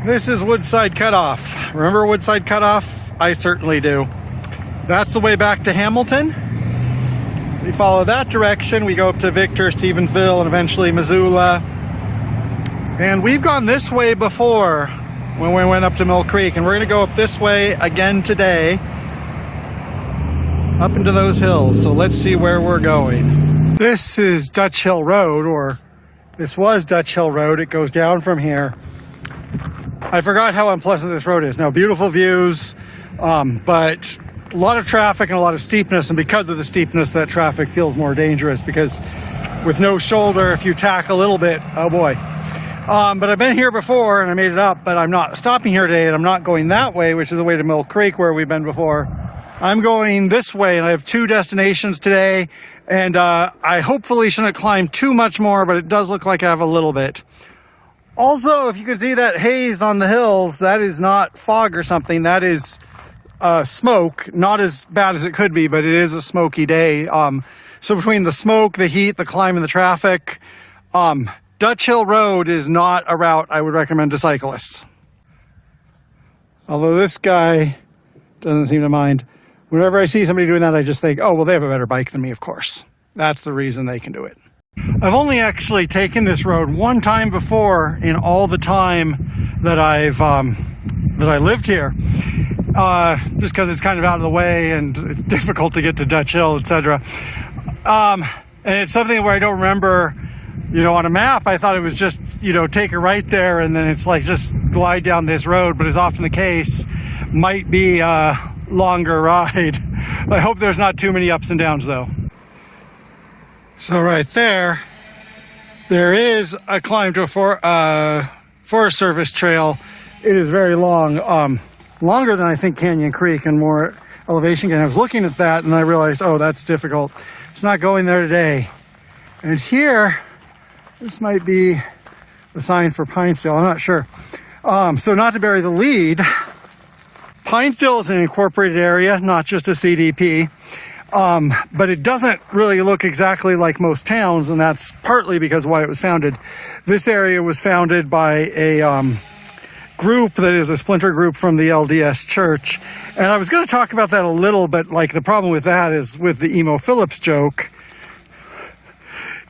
This is Woodside Cutoff. Remember Woodside Cutoff? I certainly do. That's the way back to Hamilton. We follow that direction. We go up to Victor, Stevensville, and eventually Missoula. And we've gone this way before when we went up to Mill Creek, and we're going to go up this way again today, up into those hills. So let's see where we're going. This is Dutch Hill Road, or this was Dutch Hill Road. It goes down from here. I forgot how unpleasant this road is. Now, beautiful views, but a lot of traffic and a lot of steepness, and because of the steepness, that traffic feels more dangerous, because with no shoulder, if you tack a little bit, oh boy. But I've been here before and I made it up, but I'm not stopping here today, and I'm not going that way, which is the way to Mill Creek where we've been before. I'm going this way, and I have two destinations today, and I hopefully shouldn't climb too much more, but it does look like I have a little bit. Also, if you can see that haze on the hills, that is not fog or something. That is smoke. Not as bad as it could be, but it is a smoky day. So between the smoke, the heat, the climb, and the traffic, Dutch Hill Road is not a route I would recommend to cyclists. Although this guy doesn't seem to mind. Whenever I see somebody doing that, I just think, oh, well, they have a better bike than me, of course. That's the reason they can do it. I've only actually taken this road one time before in all the time that I lived here, just because it's kind of out of the way and it's difficult to get to Dutch Hill, etc. And it's something where I don't remember, on a map. I thought it was just, take a right there and then it's like just glide down this road, but as often the case, might be a longer ride. I hope there's not too many ups and downs though. So right there is a climb to a Forest Service trail. It is very long, longer than I think Canyon Creek and more elevation. And I was looking at that and I realized, oh, that's difficult. It's not going there today. And here, this might be the sign for Pinesdale. I'm not sure. So not to bury the lead, Pinesdale is an incorporated area, not just a CDP. But it doesn't really look exactly like most towns, and that's partly because why it was founded. This area was founded by a group that is a splinter group from the LDS Church. And I was going to talk about that a little, but the problem with that is with the Emo Phillips joke.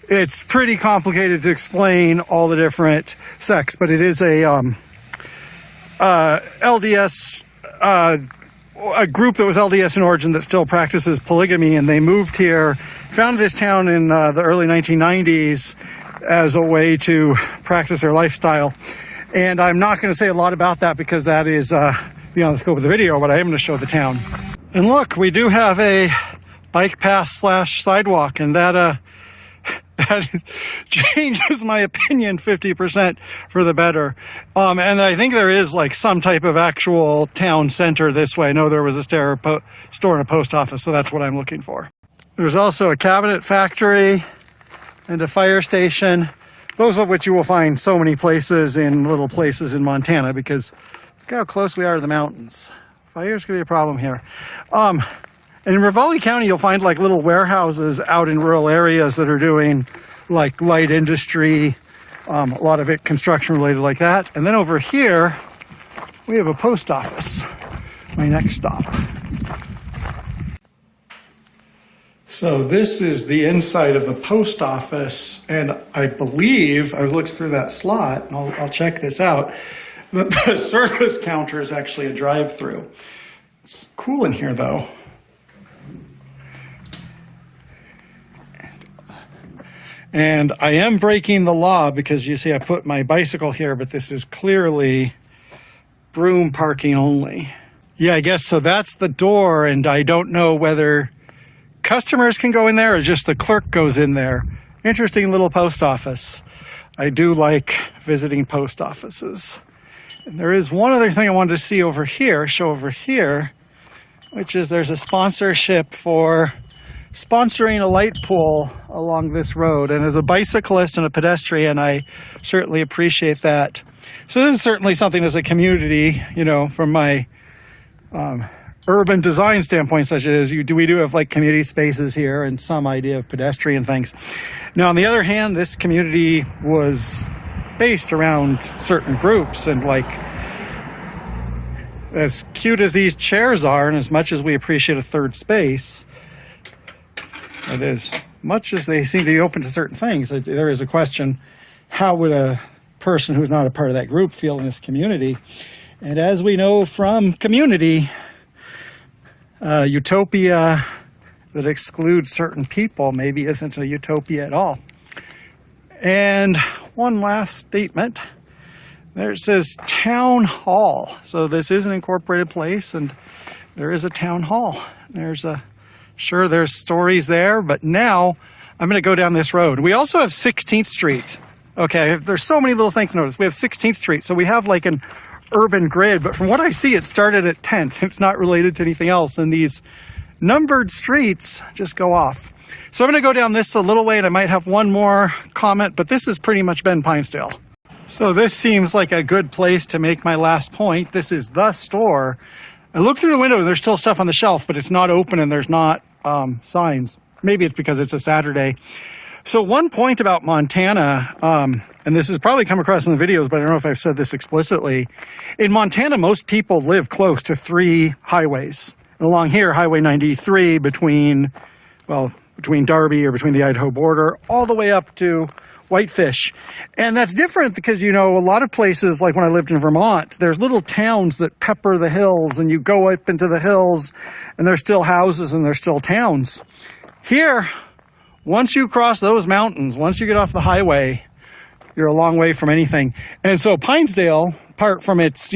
It's pretty complicated to explain all the different sects, but it is a LDS a group that was LDS in origin that still practices polygamy, and they moved here, founded this town in the early 1990s as a way to practice their lifestyle. And I'm not going to say a lot about that because that is beyond the scope of the video, but I am going to show the town. And look, we do have a bike path / sidewalk, and that changes my opinion 50% for the better. And I think there is some type of actual town center this way. I know there was a store and a post office, so that's what I'm looking for. There's also a cabinet factory and a fire station, both of which you will find so many places in little places in Montana, because look how close we are to the mountains. Fire's going to be a problem here. And in Ravalli County, you'll find little warehouses out in rural areas that are doing light industry, a lot of it construction related like that. And then over here, we have a post office, my next stop. So this is the inside of the post office, and I believe, I looked through that slot, and I'll check this out, the service counter is actually a drive-through. It's cool in here though. And I am breaking the law because you see I put my bicycle here, but this is clearly broom parking only. Yeah, I guess so. That's the door, and I don't know whether customers can go in there or just the clerk goes in there. Interesting little post office. I do like visiting post offices. And there is one other thing I wanted to show over here, which is there's a sponsorship for sponsoring a light pole along this road. And as a bicyclist and a pedestrian, I certainly appreciate that. So this is certainly something as a community, from my urban design standpoint, such as we do have community spaces here and some idea of pedestrian things. Now, on the other hand, this community was based around certain groups, and as cute as these chairs are, and as much as we appreciate a third space, and as much as they seem to be open to certain things, there is a question, how would a person who's not a part of that group feel in this community? And as we know from Community, utopia that excludes certain people maybe isn't a utopia at all. And one last statement. There it says Town Hall. So this is an incorporated place, and there is a town hall. There's stories there, but now I'm going to go down this road. We also have 16th Street. Okay, there's so many little things to notice. We have 16th Street, so we have like an urban grid, but from what I see, it started at 10th. It's not related to anything else, and these numbered streets just go off. So I'm going to go down this a little way, and I might have one more comment, but this has pretty much been Pinesdale. So this seems like a good place to make my last point. This is the store. I look through the window, and there's still stuff on the shelf, but it's not open, and there's not signs. Maybe it's because it's a Saturday. So one point about Montana, and this has probably come across in the videos, but I don't know if I've said this explicitly. In Montana, most people live close to 3 highways. And along here, Highway 93 between Darby or between the Idaho border, all the way up to Whitefish. And that's different because, a lot of places, like when I lived in Vermont, there's little towns that pepper the hills, and you go up into the hills, and there's still houses and there's still towns. Here, once you cross those mountains, once you get off the highway, you're a long way from anything. And so Pinesdale, apart from its,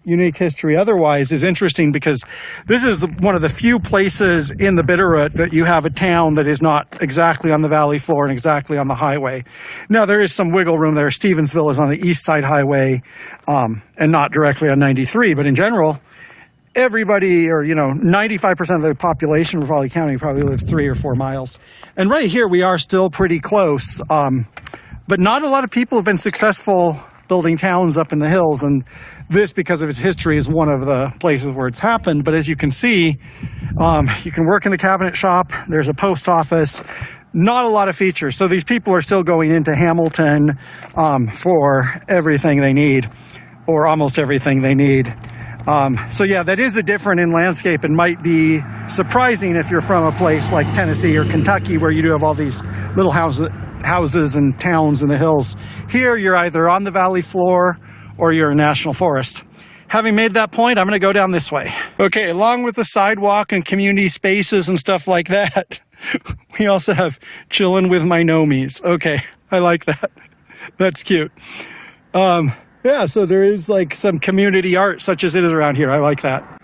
unique history otherwise, is interesting because this is one of the few places in the Bitterroot that you have a town that is not exactly on the valley floor and exactly on the highway. Now, there is some wiggle room there. Stevensville is on the east side highway and not directly on 93, but in general, everybody, or 95% of the population of Raleigh County probably lives 3 or 4 miles. And right here, we are still pretty close, but not a lot of people have been successful building towns up in the hills, and this, because of its history, is one of the places where it's happened. But as you can see, you can work in the cabinet shop. There's a post office. Not a lot of features. So these people are still going into Hamilton for everything they need, or almost everything they need. So yeah, that is a different in landscape and might be surprising if you're from a place like Tennessee or Kentucky, where you do have all these little houses and towns in the hills. Here, you're either on the valley floor or you're a national forest. Having made that point, I'm going to go down this way. Okay, along with the sidewalk and community spaces and stuff like that, we also have chillin' with my nomies. Okay, I like that. That's cute. Yeah, so there is like some community art such as it is around here. I like that.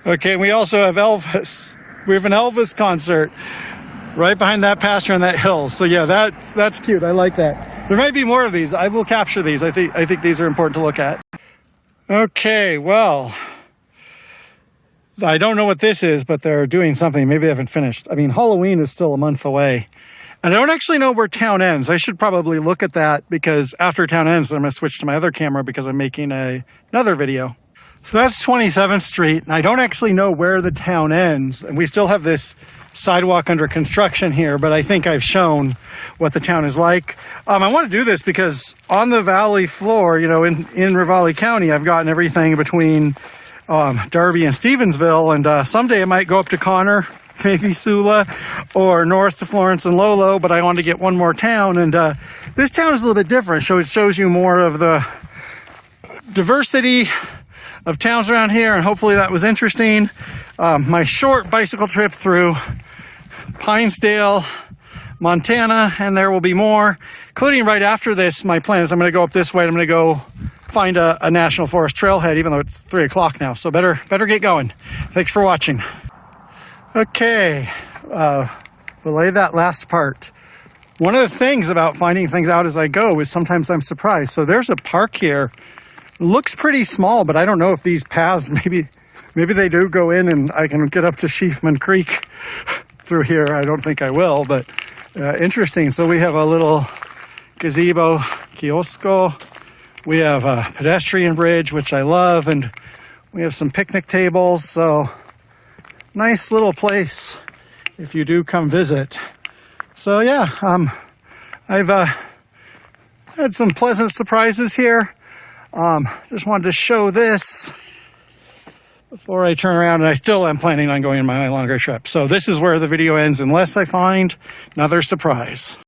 Okay, and we also have Elvis. We have an Elvis concert right behind that pasture on that hill. So yeah, that's cute. I like that. There might be more of these. I will capture these. I think these are important to look at. Okay, well, I don't know what this is, but they're doing something. Maybe they haven't finished. I mean, Halloween is still a month away. And I don't actually know where town ends. I should probably look at that, because after town ends, I'm going to switch to my other camera because I'm making another video. So that's 27th Street, and I don't actually know where the town ends. And we still have this sidewalk under construction here, but I think I've shown what the town is like. I want to do this because on the valley floor, in Raleigh County, I've gotten everything between Darby and Stevensville, and someday I might go up to Connor, maybe Sula, or north to Florence and Lolo, but I want to get one more town, and this town is a little bit different, so it shows you more of the diversity of towns around here, and hopefully that was interesting. My short bicycle trip through Pinesdale, Montana, and there will be more, including right after this. My plan is I'm going to go up this way, and I'm going to go find a national forest trailhead, even though it's 3 o'clock now, so better get going. Thanks for watching. Okay, relay that last part. One of the things about finding things out as I go is sometimes I'm surprised. So there's a park here. Looks pretty small, but I don't know if these paths, maybe they do go in and I can get up to Sheafman Creek through here. I don't think I will, but interesting. So we have a little gazebo, kiosco. We have a pedestrian bridge, which I love, and we have some picnic tables. So nice little place if you do come visit. So yeah, I've had some pleasant surprises here. Just wanted to show this. before I turn around, and I still am planning on going on my longer trip. So this is where the video ends unless I find another surprise.